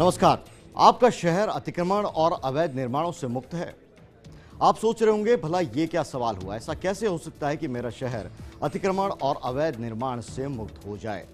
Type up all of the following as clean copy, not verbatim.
नमस्कार। आपका शहर अतिक्रमण और अवैध निर्माणों से मुक्त है? आप सोच रहे होंगे भला ये क्या सवाल हुआ, ऐसा कैसे हो सकता है कि मेरा शहर अतिक्रमण और अवैध निर्माण से मुक्त हो जाए।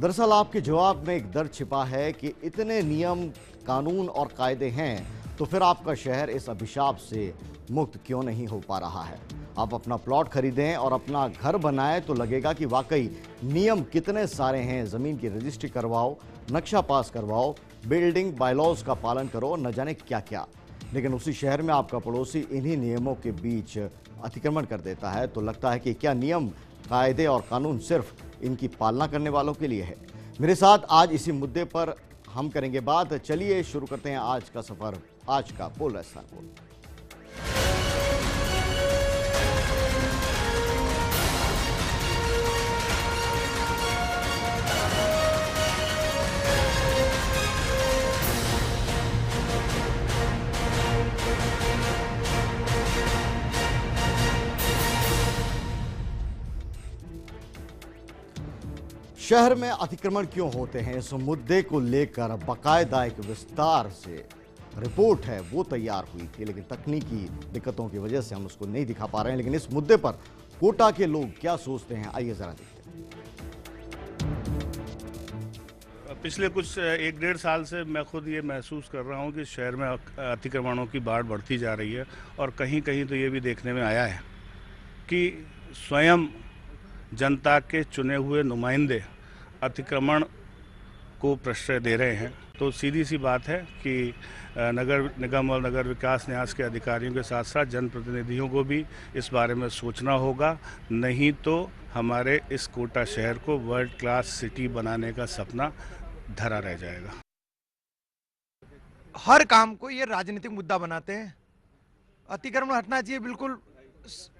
दरअसल आपके जवाब में एक दर्द छिपा है कि इतने नियम, कानून और कायदे हैं तो फिर आपका शहर इस अभिशाप से मुक्त क्यों नहीं हो पा रहा है। आप अपना प्लॉट खरीदें और अपना घर बनाएं तो लगेगा कि वाकई नियम कितने सारे हैं। जमीन की रजिस्ट्री करवाओ, नक्शा पास करवाओ, बिल्डिंग बायलॉज का पालन करो, न जाने क्या क्या। लेकिन उसी शहर में आपका पड़ोसी इन्हीं नियमों के बीच अतिक्रमण कर देता है तो लगता है कि क्या नियम, कायदे और कानून सिर्फ इनकी पालना करने वालों के लिए है। मेरे साथ आज इसी मुद्दे पर हम करेंगे बात। चलिए शुरू करते हैं आज का सफर, आज का बोल राजस्थान बोल। शहर में अतिक्रमण क्यों होते हैं, इस मुद्दे को लेकर बाकायदा एक विस्तार से रिपोर्ट है वो तैयार हुई थी, लेकिन तकनीकी दिक्कतों की वजह से हम उसको नहीं दिखा पा रहे हैं। लेकिन इस मुद्दे पर कोटा के लोग क्या सोचते हैं, आइए जरा देखते हैं। पिछले कुछ 1-1.5 साल से मैं खुद ये महसूस कर रहा हूँ कि शहर में अतिक्रमणों की बाढ़ बढ़ती जा रही है और कहीं कहीं तो ये भी देखने में आया है कि स्वयं जनता के चुने हुए नुमाइंदे अतिक्रमण को प्रश्रय दे रहे हैं। तो सीधी सी बात है कि नगर निगम और नगर विकास न्यास के अधिकारियों के साथ साथ जनप्रतिनिधियों को भी इस बारे में सोचना होगा, नहीं तो हमारे इस कोटा शहर को वर्ल्ड क्लास सिटी बनाने का सपना धरा रह जाएगा। हर काम को ये राजनीतिक मुद्दा बनाते हैं। अतिक्रमण हटना चाहिए बिल्कुल।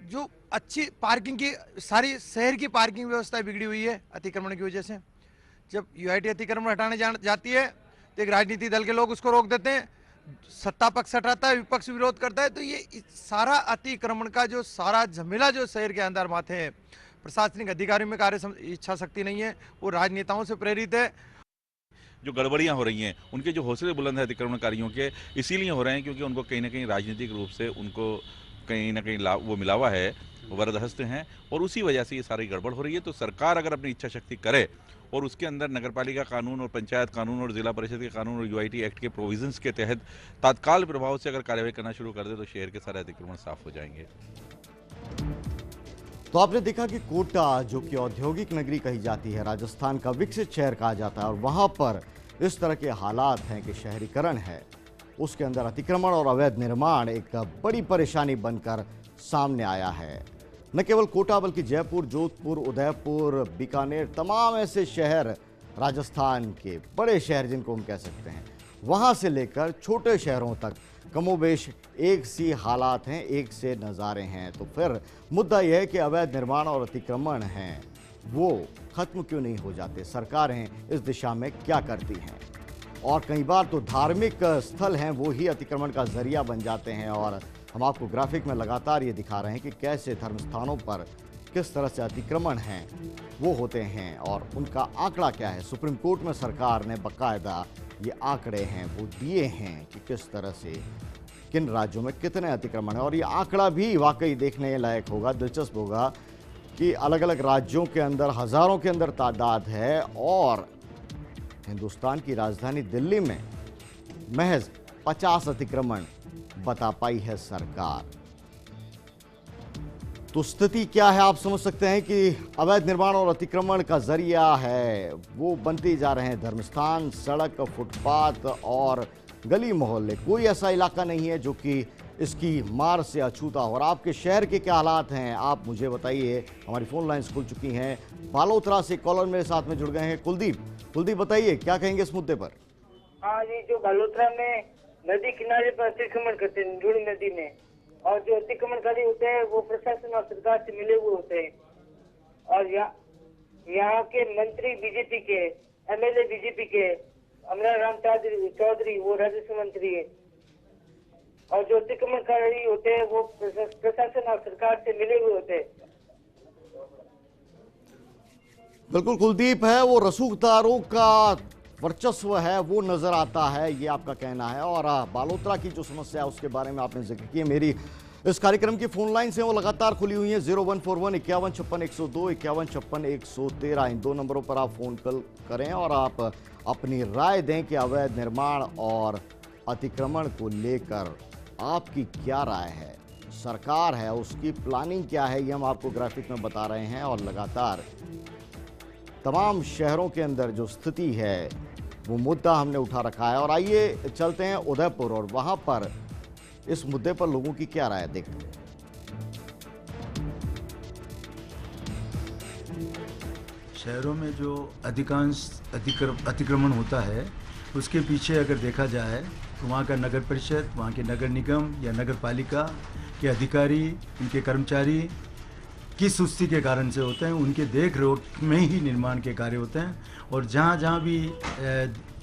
जो अच्छी पार्किंग की, सारी शहर की पार्किंग व्यवस्था बिगड़ी हुई है अतिक्रमण की वजह से। जब यूआईटी अतिक्रमण हटाने जाती है तो एक राजनीतिक दल के लोग उसको रोक देते हैं, सत्ता पक्ष हटाता है, विपक्ष विरोध करता है। तो ये सारा अतिक्रमण का जो सारा झमेला जो शहर के अंदर माथे है, प्रशासनिक अधिकारियों में कार्य इच्छा शक्ति नहीं है, वो राजनेताओं से प्रेरित है। जो गड़बड़ियां हो रही हैं, उनके जो हौसले बुलंद है अतिक्रमणकारियों के, इसीलिए हो रहे हैं क्योंकि उनको कहीं ना कहीं राजनीतिक रूप से उनको कहीं ना कहीं वो मिला हुआ है, वरदहस्त हैं, और उसी वजह से ये सारी गड़बड़ हो रही है। तो सरकार अगर अपनी इच्छा शक्ति करे और उसके अंदर नगरपालिका कानून और पंचायत कानून और जिला परिषद के कानून और यूआईटी एक्ट के प्रोविजंस के तहत तत्काल प्रभाव से अगर कार्रवाई करना शुरू कर दे तो शहर के सारे अतिक्रमण साफ हो जाएंगे। तो आपने देखा कि कोटा, जो कि औद्योगिक नगरी कही जाती है, राजस्थान का विकसित शहर कहा जाता है, और वहां पर इस तरह के हालात हैं कि शहरीकरण है, उसके अंदर अतिक्रमण और अवैध निर्माण एक बड़ी परेशानी बनकर सामने आया है। न केवल कोटा बल्कि जयपुर, जोधपुर, उदयपुर, बीकानेर, तमाम ऐसे शहर, राजस्थान के बड़े शहर जिनको हम कह सकते हैं, वहां से लेकर छोटे शहरों तक कमोबेश एक सी हालात हैं, एक से नज़ारे हैं। तो फिर मुद्दा यह है कि अवैध निर्माण और अतिक्रमण हैं वो खत्म क्यों नहीं हो जाते। सरकारें इस दिशा में क्या करती हैं, और कई बार तो धार्मिक स्थल हैं वो ही अतिक्रमण का जरिया बन जाते हैं। और हम आपको ग्राफिक में लगातार ये दिखा रहे हैं कि कैसे धर्म स्थानों पर किस तरह से अतिक्रमण हैं वो होते हैं और उनका आंकड़ा क्या है। सुप्रीम कोर्ट में सरकार ने बाकायदा ये आंकड़े हैं वो दिए हैं कि किस तरह से किन राज्यों में कितने अतिक्रमण है, और ये आंकड़ा भी वाकई देखने लायक होगा, दिलचस्प होगा कि अलग अलग राज्यों के अंदर हज़ारों के अंदर तादाद है, और हिंदुस्तान की राजधानी दिल्ली में महज 50 अतिक्रमण बता पाई है सरकार। तो स्थिति क्या है आप समझ सकते हैं कि अवैध निर्माण और अतिक्रमण का जरिया है वो बनते जा रहे हैं धर्मस्थान, सड़क, फुटपाथ और गली मोहल्ले। कोई ऐसा इलाका नहीं है जो कि इसकी मार से अछूता हो। और आपके शहर के क्या हालात हैं आप मुझे बताइए। हमारी फोन लाइन्स खुल चुकी हैं। बालोतरा से कॉलर मेरे साथ में जुड़ गए हैं कुलदीप बताइए क्या कहेंगे इस मुद्दे पर। हाँ जी, जो बालोतरा में नदी किनारे पर अतिक्रमण करते हैं जूड़ नदी में, और जो अतिक्रमणकारी होते हैं वो प्रशासन और सरकार से मिले हुए होते हैं, और यहाँ के मंत्री बीजेपी के, एमएलए बीजेपी के, अमरा राम चौधरी वो राजस्व मंत्री है, और जो अतिक्रमणकारी होते हैं वो प्रशासन और सरकार से मिले हुए होते हैं। बिल्कुल कुलदीप है, वो रसूखदारों का वर्चस्व है वो नजर आता है, ये आपका कहना है। और बालोतरा की जो समस्या है उसके बारे में आपने जिक्र किया। मेरी इस कार्यक्रम की फोन लाइन से वो लगातार खुली हुई है 0141 5156 102 5156 113। इन 2 नंबरों पर आप फोन कॉल करें और आप अपनी राय दें कि अवैध निर्माण और अतिक्रमण को लेकर आपकी क्या राय है, सरकार है उसकी प्लानिंग क्या है, ये हम आपको ग्राफिक में बता रहे हैं। और लगातार तमाम शहरों के अंदर जो स्थिति है वो मुद्दा हमने उठा रखा है। और आइए चलते हैं उदयपुर और वहां पर इस मुद्दे पर लोगों की क्या राय देखते हैं। शहरों में जो अधिकांश अतिक्रमण होता है उसके पीछे अगर देखा जाए तो वहाँ का नगर परिषद, वहाँ के नगर निगम या नगर पालिका के अधिकारी, उनके कर्मचारी किस सुस्ती के कारण से होते हैं, उनके देख रेख में ही निर्माण के कार्य होते हैं। और जहाँ जहाँ भी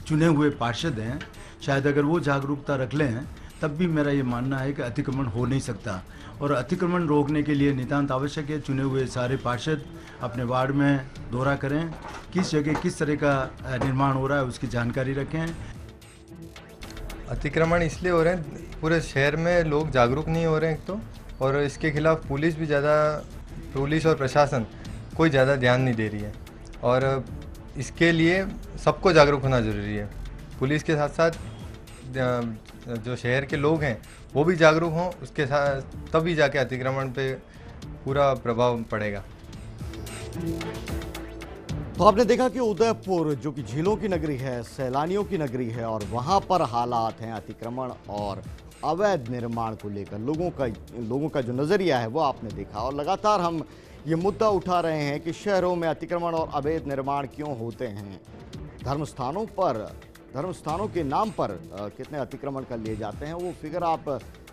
चुने हुए पार्षद हैं, शायद अगर वो जागरूकता रख लें तब भी मेरा ये मानना है कि अतिक्रमण हो नहीं सकता। और अतिक्रमण रोकने के लिए नितांत आवश्यक है चुने हुए सारे पार्षद अपने वार्ड में दौरा करें, किस जगह किस तरह का निर्माण हो रहा है उसकी जानकारी रखें। अतिक्रमण इसलिए हो रहे हैं, पूरे शहर में लोग जागरूक नहीं हो रहे हैं एक तो, और इसके खिलाफ पुलिस और प्रशासन कोई ज़्यादा ध्यान नहीं दे रही है। और इसके लिए सबको जागरूक होना ज़रूरी है। पुलिस के साथ साथ जो शहर के लोग हैं वो भी जागरूक हों, उसके साथ तभी जाके अतिक्रमण पे पूरा प्रभाव पड़ेगा। तो आपने देखा कि उदयपुर जो कि झीलों की नगरी है, सैलानियों की नगरी है, और वहां पर हालात हैं अतिक्रमण और अवैध निर्माण को लेकर लोगों का जो नज़रिया है वो आपने देखा। और लगातार हम ये मुद्दा उठा रहे हैं कि शहरों में अतिक्रमण और अवैध निर्माण क्यों होते हैं, धर्मस्थानों के नाम पर कितने अतिक्रमण कर लिए जाते हैं। वो फिगर आप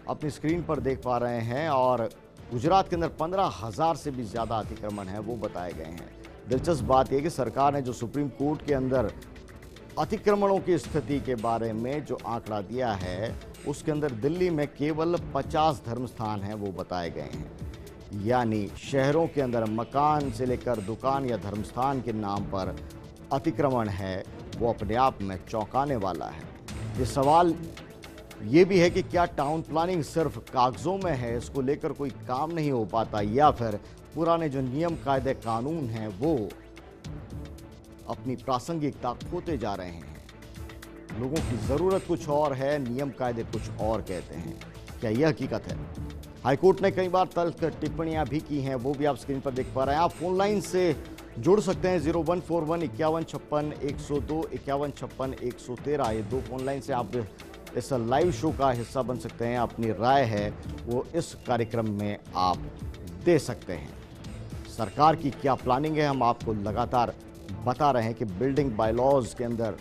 अपनी स्क्रीन पर देख पा रहे हैं। और गुजरात के अंदर 15,000 से भी ज़्यादा अतिक्रमण हैं वो बताए गए हैं। दिलचस्प बात यह कि सरकार ने जो सुप्रीम कोर्ट के अंदर अतिक्रमणों की स्थिति के बारे में जो आंकड़ा दिया है उसके अंदर दिल्ली में केवल 50 धर्मस्थान हैं वो बताए गए हैं। यानी शहरों के अंदर मकान से लेकर दुकान या धर्मस्थान के नाम पर अतिक्रमण है वो अपने आप में चौंकाने वाला है। ये सवाल ये भी है कि क्या टाउन प्लानिंग सिर्फ कागजों में है, इसको लेकर कोई काम नहीं हो पाता, या फिर पुराने जो नियम कायदे कानून हैं वो अपनी प्रासंगिकता खोते जा रहे हैं। लोगों की ज़रूरत कुछ और है, नियम कायदे कुछ और कहते हैं। क्या यह हकीकत है? हाईकोर्ट ने कई बार तल्ख टिप्पणियां भी की हैं, वो भी आप स्क्रीन पर देख पा रहे हैं। आप फोन लाइन से जुड़ सकते हैं 0141 5156 102 5156 113। ये 2 फोन लाइन से आप इस लाइव शो का हिस्सा बन सकते हैं। अपनी राय है वो इस कार्यक्रम में आप दे सकते हैं। सरकार की क्या प्लानिंग है हम आपको लगातार बता रहे हैं कि बिल्डिंग बायलॉज के अंदर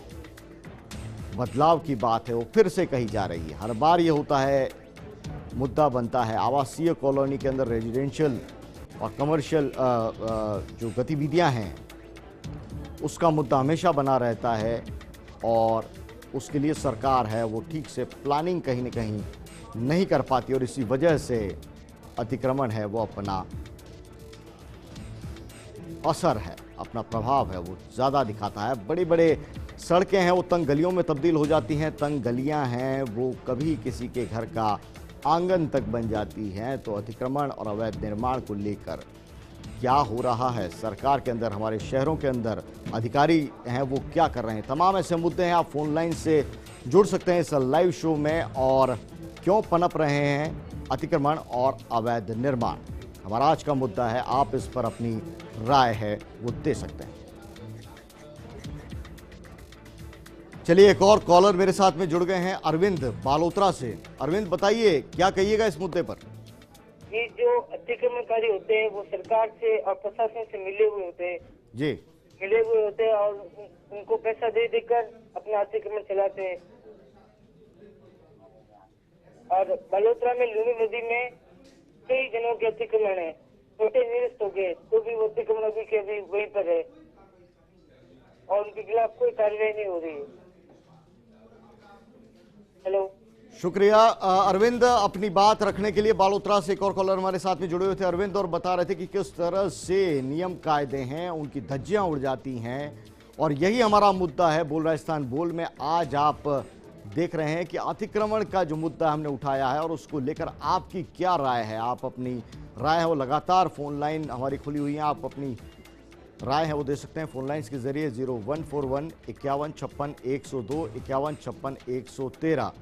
बदलाव की बात है वो फिर से कही जा रही है। हर बार ये होता है, मुद्दा बनता है। आवासीय कॉलोनी के अंदर रेजिडेंशियल और कमर्शियल जो गतिविधियां हैं उसका मुद्दा हमेशा बना रहता है। और उसके लिए सरकार है वो ठीक से प्लानिंग कहीं ना कहीं नहीं कर पाती, और इसी वजह से अतिक्रमण है वो अपना असर है, अपना प्रभाव है वो ज़्यादा दिखाता है। बड़े बड़े सड़कें हैं वो तंग गलियों में तब्दील हो जाती हैं, तंग गलियां हैं वो कभी किसी के घर का आंगन तक बन जाती हैं। तो अतिक्रमण और अवैध निर्माण को लेकर क्या हो रहा है सरकार के अंदर, हमारे शहरों के अंदर अधिकारी हैं वो क्या कर रहे हैं, तमाम ऐसे मुद्दे हैं। आप फोन लाइन से जुड़ सकते हैं इस लाइव शो में। और क्यों पनप रहे हैं अतिक्रमण और अवैध निर्माण, हमारा आज का मुद्दा है। आप इस पर अपनी राय है वो दे सकते हैं। चलिए एक और कॉलर मेरे साथ में जुड़ गए हैं, अरविंद बालोतरा से। अरविंद बताइए क्या कहिएगा इस मुद्दे पर। ये जो अतिक्रमणकारी होते हैं वो सरकार से और प्रशासन से मिले हुए होते हैं जी, मिले हुए होते हैं और उनको पैसा दे देकर अपना अतिक्रमण चलाते हैं। और बलोत्रा में लूनी नदी में कई जनों के अतिक्रमण है, छोटे निरस्त हो गए तो भी वो अतिक्रमण अभी के अभी वहीं पर है और उनके खिलाफ कोई कार्रवाई नहीं हो रही है। हेलो, शुक्रिया अरविंद अपनी बात रखने के लिए। बालोतरा से एक और कॉलर हमारे साथ में जुड़े हुए थे अरविंद, और बता रहे थे कि किस तरह से नियम कायदे हैं उनकी धज्जियां उड़ जाती हैं और यही हमारा मुद्दा है बोल राजस्थान बोल में। आज आप देख रहे हैं कि अतिक्रमण का जो मुद्दा हमने उठाया है और उसको लेकर आपकी क्या राय है। आप अपनी राय है वो लगातार फोन लाइन हमारी खुली हुई है, आप अपनी राय है वो दे सकते हैं फोन लाइन्स के जरिए 0141 51 56 102 51 56 113।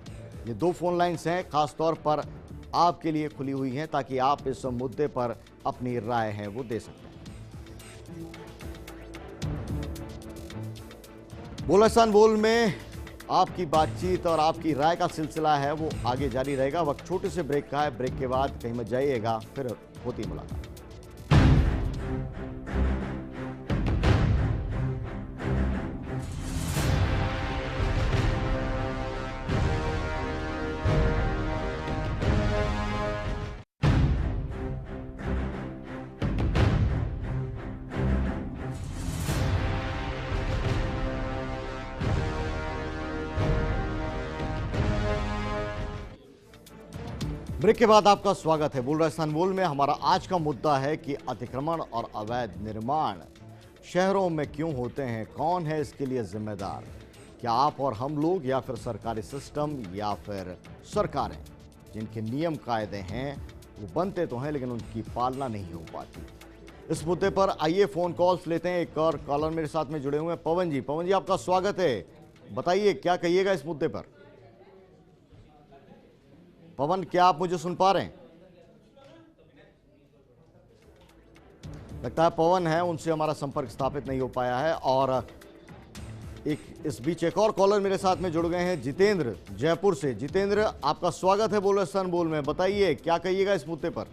ये 2 फोन लाइन्स हैं खास तौर पर आपके लिए खुली हुई हैं ताकि आप इस मुद्दे पर अपनी राय है वो दे सकते हैं। बोलासान बोल में आपकी बातचीत और आपकी राय का सिलसिला है वो आगे जारी रहेगा। वक्त छोटे से ब्रेक का है, ब्रेक के बाद कहीं मत जाइएगा, फिर होती मुलाकात। ब्रेक के बाद आपका स्वागत है। बोल राजस्थान बोल में हमारा आज का मुद्दा है कि अतिक्रमण और अवैध निर्माण शहरों में क्यों होते हैं, कौन है इसके लिए जिम्मेदार? क्या आप और हम लोग, या फिर सरकारी सिस्टम, या फिर सरकारें? जिनके नियम कायदे हैं वो बनते तो हैं लेकिन उनकी पालना नहीं हो पाती। इस मुद्दे पर आइए फोन कॉल्स लेते हैं। एक और कॉलर मेरे साथ में जुड़े हुए हैं, पवन जी। पवन जी, आपका स्वागत है, बताइए क्या कहिएगा इस मुद्दे पर। पवन, क्या आप मुझे सुन पा रहे हैं? लगता है पवन है, उनसे हमारा संपर्क स्थापित नहीं हो पाया है। और इस बीच एक और कॉलर मेरे साथ में जुड़ गए हैं, जितेंद्र जयपुर से। जितेंद्र, आपका स्वागत है बोल राजस्थान बोल में, बताइए क्या कहिएगा इस मुद्दे पर।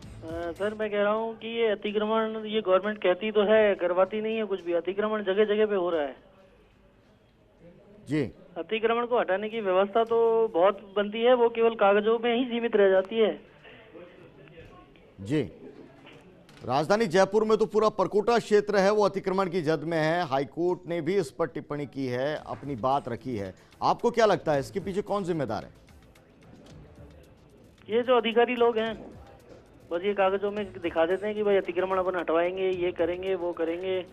सर, मैं कह रहा हूँ कि ये अतिक्रमण, ये गवर्नमेंट कहती तो है, करवाती नहीं है कुछ भी। अतिक्रमण जगह जगह पे हो रहा है जी। अतिक्रमण को हटाने की व्यवस्था तो बहुत बनती है, वो केवल कागजों में ही सीमित रह जाती है जी। राजधानी जयपुर में तो पूरा परकोटा क्षेत्र है वो अतिक्रमण की जद में है। हाईकोर्ट ने भी इस पर टिप्पणी की है, अपनी बात रखी है। आपको क्या लगता है इसके पीछे कौन जिम्मेदार है? ये जो अधिकारी लोग हैं, बस ये कागजों में दिखा देते हैं कि भाई अतिक्रमण अपन हटवाएंगे, ये करेंगे, वो करेंगे।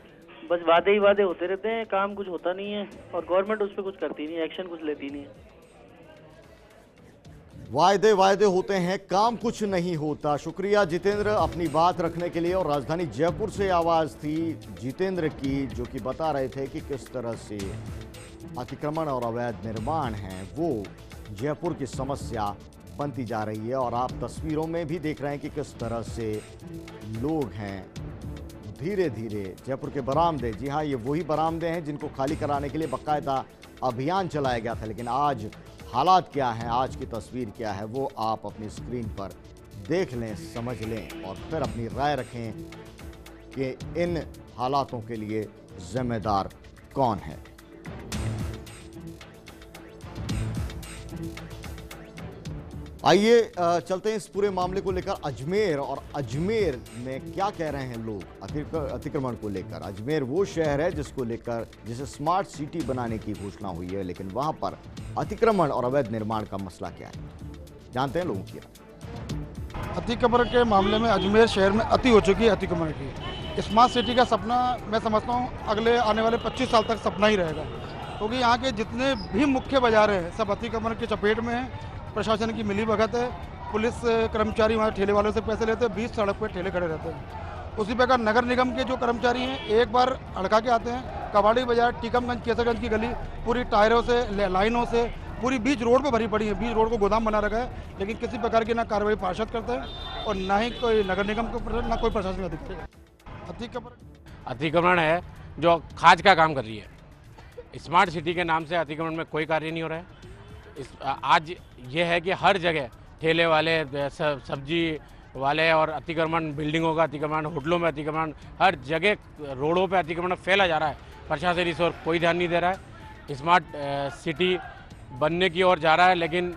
बस वादे ही वादे होते रहते हैं, काम कुछ होता नहीं है और गवर्नमेंट उस पर कुछ करती नहीं, एक्शन कुछ लेती नहीं है। वायदे वायदे होते हैं, काम कुछ नहीं होता। शुक्रिया जितेंद्र अपनी बात रखने के लिए। और राजधानी जयपुर से आवाज थी जितेंद्र की, जो कि बता रहे थे कि किस तरह से अतिक्रमण और अवैध निर्माण है वो जयपुर की समस्या बनती जा रही है। और आप तस्वीरों में भी देख रहे हैं कि किस तरह से लोग हैं धीरे धीरे जयपुर के बरामदे, जी हाँ, ये वही बरामदे हैं जिनको खाली कराने के लिए बाकायदा अभियान चलाया गया था। लेकिन आज हालात क्या हैं, आज की तस्वीर क्या है, वो आप अपनी स्क्रीन पर देख लें, समझ लें और फिर अपनी राय रखें कि इन हालातों के लिए जिम्मेदार कौन है। आइए चलते हैं इस पूरे मामले को लेकर अजमेर। और अजमेर में क्या कह रहे हैं लोग अतिक्रमण को लेकर। अजमेर वो शहर है जिसे स्मार्ट सिटी बनाने की घोषणा हुई है, लेकिन वहां पर अतिक्रमण और अवैध निर्माण का मसला क्या है, जानते हैं लोगों की राय। अतिक्रमण के मामले में अजमेर शहर में अति हो चुकी है अतिक्रमण की। स्मार्ट सिटी का सपना मैं समझता हूँ अगले आने वाले 25 साल तक सपना ही रहेगा, क्योंकि यहाँ के जितने भी मुख्य बाजार हैं सब अतिक्रमण की चपेट में हैं। प्रशासन की मिलीभगत है, पुलिस कर्मचारी वहाँ ठेले वालों से पैसे लेते हैं, 20 सड़क पर ठेले खड़े रहते हैं। उसी प्रकार नगर निगम के जो कर्मचारी हैं एक बार अड़का के आते हैं, कबाड़ी बाजार, टीकमगंज, केसरगंज की गली पूरी टायरों से, लाइनों से पूरी बीच रोड पर भरी पड़ी है। बीच रोड को गोदाम बना रखा है, लेकिन किसी प्रकार की ना कार्रवाई पार्षद करते हैं और ना ही कोई नगर निगम को, ना कोई प्रशासन अधिकारी। अतिक्रमण है जो खाद का काम कर रही है। स्मार्ट सिटी के नाम से अतिक्रमण में कोई कार्य नहीं हो रहा है। आज ये है कि हर जगह ठेले वाले, सब्जी वाले और अतिक्रमण, बिल्डिंगों का अतिक्रमण, होटलों में अतिक्रमण, हर जगह रोडों पे अतिक्रमण फैला जा रहा है। प्रशासन इस ओर कोई ध्यान नहीं दे रहा है। स्मार्ट सिटी बनने की ओर जा रहा है, लेकिन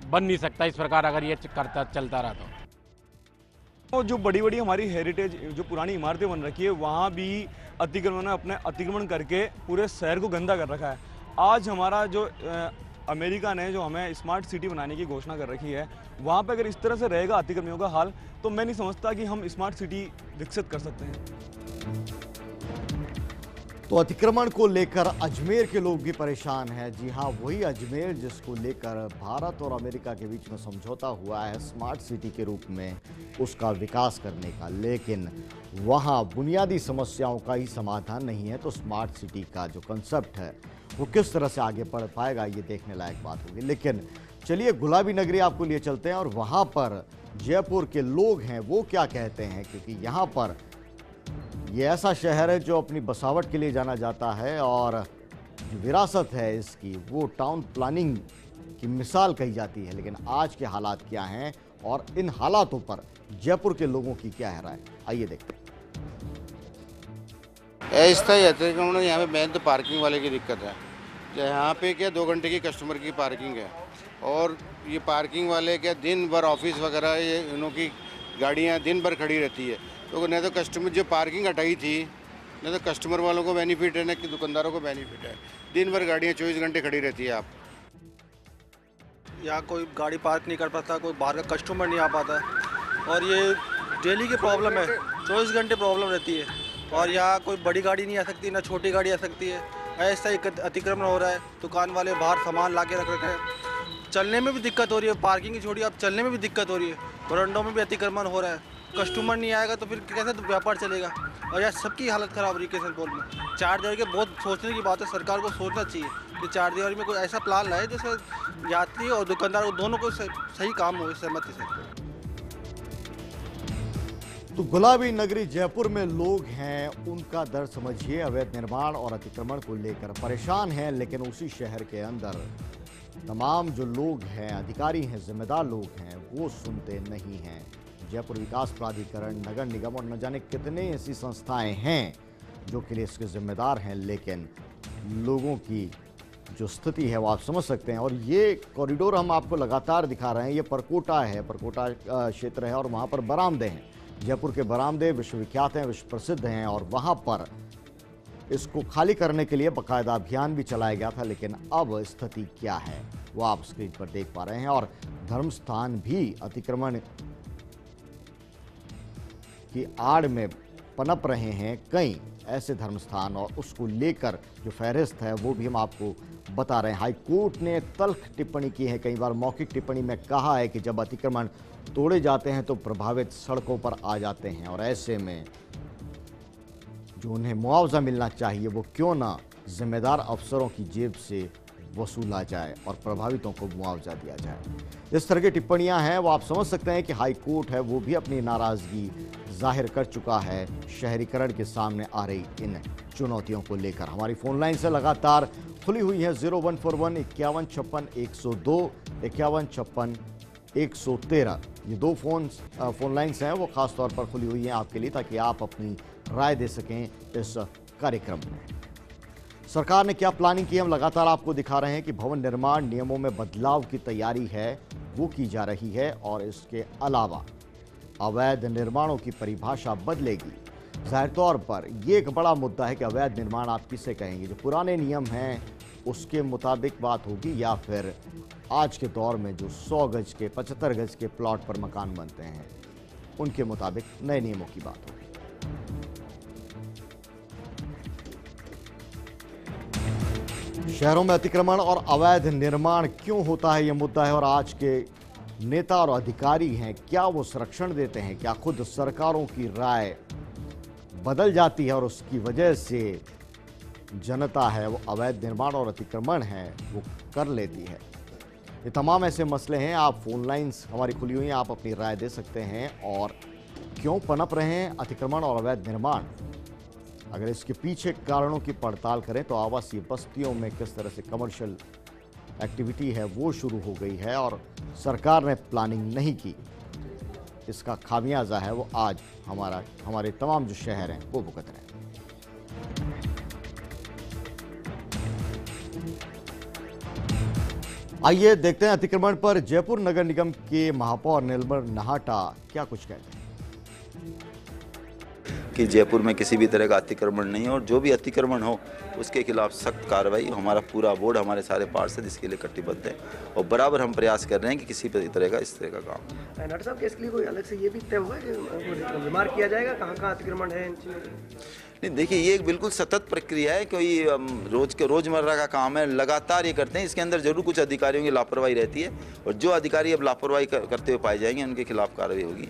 बन नहीं सकता इस प्रकार अगर ये चलता रहा तो। जो बड़ी बड़ी हमारी हेरिटेज, जो पुरानी इमारतें बन रखी है, वहाँ भी अतिक्रमण अपने अतिक्रमण करके पूरे शहर को गंदा कर रखा है। आज हमारा जो अमेरिका ने जो हमें स्मार्ट सिटी बनाने की घोषणा कर रखी है, वहाँ पे अगर इस तरह से रहेगा अतिक्रमणियों का हाल, तो मैं नहीं समझता कि हम स्मार्ट सिटी विकसित कर सकते हैं। तो अतिक्रमण को लेकर अजमेर के लोग भी परेशान हैं। जी हां, वही अजमेर जिसको लेकर भारत और अमेरिका के बीच में समझौता हुआ है स्मार्ट सिटी के रूप में उसका विकास करने का, लेकिन वहां बुनियादी समस्याओं का ही समाधान नहीं है। तो स्मार्ट सिटी का जो कंसेप्ट है वो किस तरह से आगे बढ़ पाएगा, ये देखने लायक बात होगी। लेकिन चलिए गुलाबी नगरी आपको लिए चलते हैं और वहाँ पर जयपुर के लोग हैं वो क्या कहते हैं, क्योंकि यहाँ पर ये ऐसा शहर है जो अपनी बसावट के लिए जाना जाता है और जो विरासत है इसकी वो टाउन प्लानिंग की मिसाल कही जाती है। लेकिन आज के हालात क्या हैं और इन हालातों पर जयपुर के लोगों की क्या है राय, आइए देखते हैं। अस्थायी अतिक्रमण यहाँ पे मेन तो पार्किंग वाले की दिक्कत है। यहाँ पे क्या 2 घंटे की कस्टमर की पार्किंग है और ये पार्किंग वाले क्या दिन भर ऑफिस वगैरह ये इनों की गाड़ियाँ दिन भर खड़ी रहती है। तो न तो कस्टमर जो पार्किंग हटाई थी न तो कस्टमर वालों को बेनिफिट है न कि दुकानदारों को बेनिफिट है। दिन भर गाड़ियाँ 24 घंटे खड़ी रहती है। आप यहाँ कोई गाड़ी पार्क नहीं कर पाता, कोई बाहर का कस्टमर नहीं आ पाता और ये डेली की प्रॉब्लम है, 24 घंटे प्रॉब्लम रहती है। और यहाँ कोई बड़ी गाड़ी नहीं आ सकती, ना छोटी गाड़ी आ सकती है। ऐसा ही अतिक्रमण हो रहा है, दुकान वाले बाहर सामान ला के रख रखे हैं, चलने में भी दिक्कत हो रही है। पार्किंग की छोड़िए, अब चलने में भी दिक्कत हो रही है। बरंडों में भी अतिक्रमण हो रहा है, कस्टमर नहीं आएगा तो फिर कैसे व्यापार चलेगा। और यार सबकी हालत ख़राब हो रही है किशनपुर में। 4 दीवारी के बहुत सोचने की बात है, सरकार को सोचना चाहिए कि 4 दीवारी में कोई ऐसा प्लान लाए जिससे यात्री और दुकानदार दोनों को सही काम हो, सहमति से। तो गुलाबी नगरी जयपुर में लोग हैं, उनका दर्द समझिए। अवैध निर्माण और अतिक्रमण को लेकर परेशान हैं, लेकिन उसी शहर के अंदर तमाम जो लोग हैं, अधिकारी हैं, जिम्मेदार लोग हैं, वो सुनते नहीं हैं। जयपुर विकास प्राधिकरण, नगर निगम और न जाने कितने ऐसी संस्थाएं हैं जो कि लिए इसके जिम्मेदार हैं, लेकिन लोगों की जो स्थिति है वो आप समझ सकते हैं। और ये कॉरिडोर हम आपको लगातार दिखा रहे हैं, ये परकोटा है, परकोटा क्षेत्र है और वहाँ पर बरामदे हैं। जयपुर के बरामदे विश्वविख्यात हैं, विश्व प्रसिद्ध हैं और वहाँ पर इसको खाली करने के लिए बाकायदा अभियान भी चलाया गया था। लेकिन अब स्थिति क्या है वो आप स्क्रीन पर देख पा रहे हैं। और धर्मस्थान भी अतिक्रमण की आड़ में पनप रहे हैं कई ऐसे धर्मस्थान, और उसको लेकर जो फहरिस्त है वो भी हम आपको बता रहे हैं। हाई कोर्ट ने तल्ख टिप्पणी की है, कई बार मौखिक टिप्पणी में कहा है कि जब अतिक्रमण तोड़े जाते हैं तो प्रभावित सड़कों पर आ जाते हैं और ऐसे में जो उन्हें मुआवजा मिलना चाहिए वो क्यों ना जिम्मेदार अफसरों की जेब से वसूला जाए और प्रभावितों को मुआवजा दिया जाए। इस तरह की टिप्पणियां हैं वो आप समझ सकते हैं कि हाई कोर्ट है वो भी अपनी नाराजगी जाहिर कर चुका है शहरीकरण के सामने आ रही इन चुनौतियों को लेकर। हमारी फोन लाइन से लगातार खुली हुई है 0141 51 56 102 51 56 113। ये 2 फोन लाइन्स हैं वो खास तौर पर खुली हुई हैं आपके लिए, ताकि आप अपनी राय दे सकें इस कार्यक्रम में। सरकार ने क्या प्लानिंग की हम लगातार आपको दिखा रहे हैं कि भवन निर्माण नियमों में बदलाव की तैयारी है वो की जा रही है और इसके अलावा अवैध निर्माणों की परिभाषा बदलेगी। जाहिर तौर पर यह एक बड़ा मुद्दा है कि अवैध निर्माण आप किसे कहेंगे, जो पुराने नियम हैं उसके मुताबिक बात होगी या फिर आज के दौर में जो 100 गज के 75 गज के प्लॉट पर मकान बनते हैं उनके मुताबिक नए नियमों की बात होगी। शहरों में अतिक्रमण और अवैध निर्माण क्यों होता है, यह मुद्दा है और आज के नेता और अधिकारी हैं क्या वो संरक्षण देते हैं, क्या खुद सरकारों की राय बदल जाती है और उसकी वजह से जनता है वो अवैध निर्माण और अतिक्रमण है वो कर लेती है। ये तमाम ऐसे मसले हैं। आप फोन लाइन्स हमारी खुली हुई हैं, आप अपनी राय दे सकते हैं। और क्यों पनप रहे हैं अतिक्रमण और अवैध निर्माण, अगर इसके पीछे कारणों की पड़ताल करें तो आवासीय बस्तियों में किस तरह से कमर्शियल एक्टिविटी है वो शुरू हो गई है और सरकार ने प्लानिंग नहीं की। इसका खामियाजा है वो आज हमारे तमाम जो शहर हैं वो भुगत रहे हैं। आइए देखते हैं अतिक्रमण पर जयपुर नगर निगम के महापौर निर्मल नहाटा क्या कुछ कहते हैं। कि जयपुर में किसी भी तरह का अतिक्रमण नहीं हो और जो भी अतिक्रमण हो उसके खिलाफ सख्त कार्रवाई। हमारा पूरा बोर्ड, हमारे सारे पार्षद इसके लिए कटिबद्ध है और बराबर हम प्रयास कर रहे हैं कि किसी भी तरह का इस तरह का काम। नट साहब, इसके लिए कोई अलग से ये भी तय हुआ है कि रिमार्क किया जाएगा कहाँ कहाँ अतिक्रमण है इन चीज़ों? नहीं देखिए, ये एक बिल्कुल सतत प्रक्रिया है, कोई रोजमर्रा का काम है, लगातार ये करते हैं। इसके अंदर जरूर कुछ अधिकारियों की लापरवाही रहती है और जो अधिकारी अब लापरवाही करते हुए पाए जाएंगे उनके खिलाफ कार्रवाई होगी।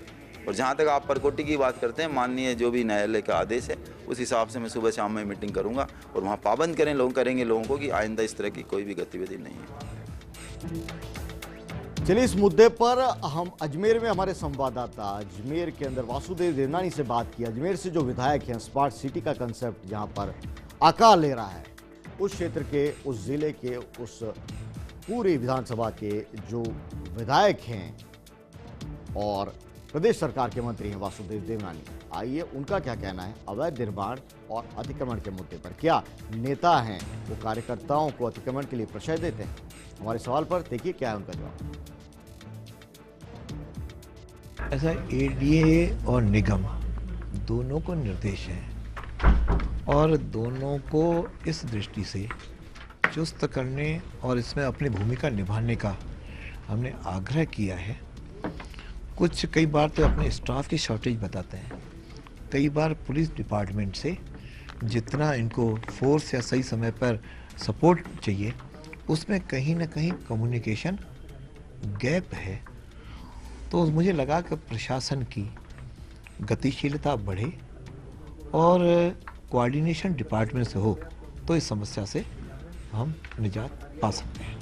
और जहाँ तक आप परकोटी की बात करते हैं, माननीय जो भी न्यायालय का आदेश है उस हिसाब से मैं सुबह शाम में मीटिंग करूँगा और वहाँ पाबंद करेंगे लोगों को कि आइंदा इस तरह की कोई भी गतिविधि नहीं है। चलिए, इस मुद्दे पर हम अजमेर में हमारे संवाददाता अजमेर के अंदर वासुदेव देवनानी से बात की। अजमेर से जो विधायक हैं, स्मार्ट सिटी का कंसेप्ट जहां पर आकार ले रहा है, उस क्षेत्र के, उस जिले के, उस पूरी विधानसभा के जो विधायक हैं और प्रदेश सरकार के मंत्री हैं वासुदेव देवनानी, आइए उनका क्या कहना है अवैध निर्माण और अतिक्रमण के मुद्दे पर। क्या नेता हैं वो कार्यकर्ताओं को अतिक्रमण के लिए प्रश्रय देते हैं? हमारे सवाल पर देखिए क्या है उनका जवाब। ऐसा एडीए और निगम दोनों को निर्देश है और दोनों को इस दृष्टि से चुस्त करने और इसमें अपनी भूमिका निभाने का हमने आग्रह किया है। कुछ कई बार तो अपने स्टाफ की शॉर्टेज बताते हैं, कई बार पुलिस डिपार्टमेंट से जितना इनको फोर्स या सही समय पर सपोर्ट चाहिए उसमें कहीं ना कहीं कम्युनिकेशन गैप है। तो मुझे लगा कि प्रशासन की गतिशीलता बढ़े और कोऑर्डिनेशन डिपार्टमेंट से हो तो इस समस्या से हम निजात पा सकते हैं।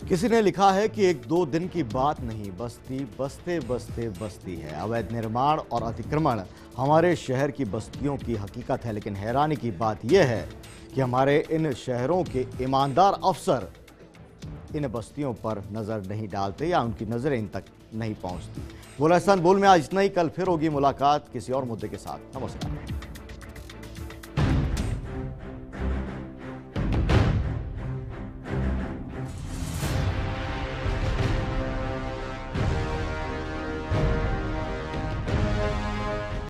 किसी ने लिखा है कि एक दो दिन की बात नहीं, बस्ती बसते बसते बसती है। अवैध निर्माण और अतिक्रमण हमारे शहर की बस्तियों की हकीकत है, लेकिन हैरानी की बात यह है कि हमारे इन शहरों के ईमानदार अफसर इन बस्तियों पर नज़र नहीं डालते या उनकी नज़रें इन तक नहीं पहुंचती। बोल एहसान बोल में आज इतना ही। कल फिर होगी मुलाकात किसी और मुद्दे के साथ। नमस्कार।